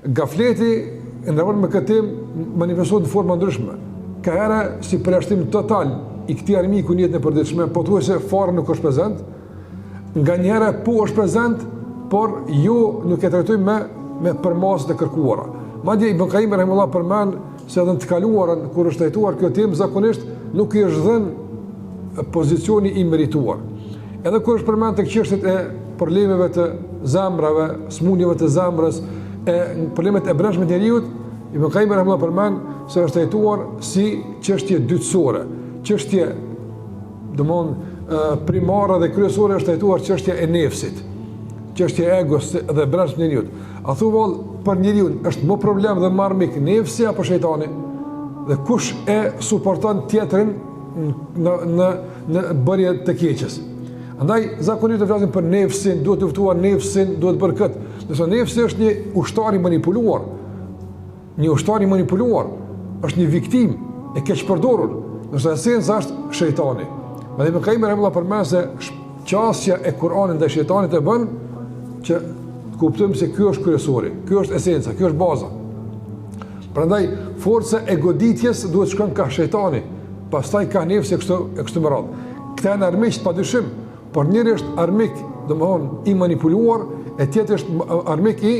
Gafleti në raport me këtë temë manifestohet në forma ndryshme. Ka herë si përjashtim total i këtij armiku në jetën e përditshme, pothuajse fare nuk është prezant. Nganjëherë po është prezant, por ju nuk e trajtojmë me përmasat e kërkuara. Madje Ibn Qayyim rahimahullah përmend se edhe në të kaluarën kur është trajtuar kjo temë zakonisht nuk i është dhënë pozicioni i merituar. Edhe kur është përmend tek çështjet e problemeve të zemrave, smundjeve të zemrës, problemet e brendshme të njeriut, Ibn Qayyim rahimahullah përmend se është trajtuar si çështje dytësore. Çështje primare dhe kryesore është trajtuar çështja e nefsit, çështja e egos dhe brendshme të njeriut. A thuval për njeriu është më problem dhe më armik nefsi apo shejtani? Dhe kush e suporton tjetrin në bërje të keqes? Andaj zakonisht të flasim për nefsin, duhet të luftuar nefsin, duhet bërë këtë. Nëse nefsi është një ushtar i manipuluar, është një viktim e keqpërdorur, nëse esenca është shejtani. Dhe Ibn Qayyim rahimahullah përmend se qasja e Kur'anit ndaj shejtanit e bën që kuptojmë se ky është kryesori, ky është esenca, ky është baza. Prandaj forca e goditjes duhet shkon ka shejtani, pastaj ka nefsi e kështu me radhë. Këta janë armiq padyshim, por njëri është armik, domthonë i manipuluar, e tjetri është armik i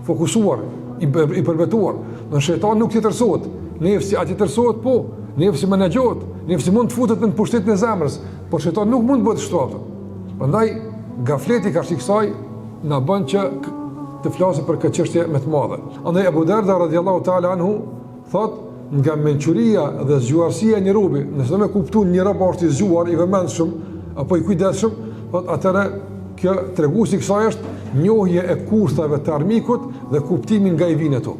fokusuar, i përvetuar. Në shejtan nuk tjetërsohet, nefsi atë tjetërsohet po, nefsi menaxhohet, nefsi mund të futet në pushtetin e zemrës, por shejtan nuk mund të bëhet kështu. Prandaj gafleti ka kësaj na bën që të flasim për këtë çështje më të madhe. Andaj Abu Darda radhiyallahu ta'ala anhu thot, nga mençuria dhe zgjuarësia e një robi, nëse më kupton një rob është i zgjuar, i vëmendshëm apo i kujdesshëm, thot atëra kjo treguesi kësaj është njohje e kurthave të armikut dhe kuptimi nga i vjen ato.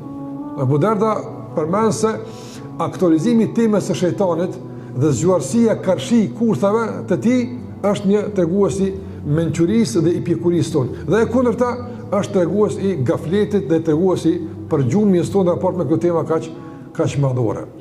Abu Darda përmend se aktualizimi i temës së shejtanit dhe zgjuarësia karshi i kurthave të tij është një treguesi mençurisë dhe i pjekurisë tonë. Dhe e kundërta është tregues i gafletit dhe treguesi për gjumjes tonë në raport me këtë temë kaq madhore.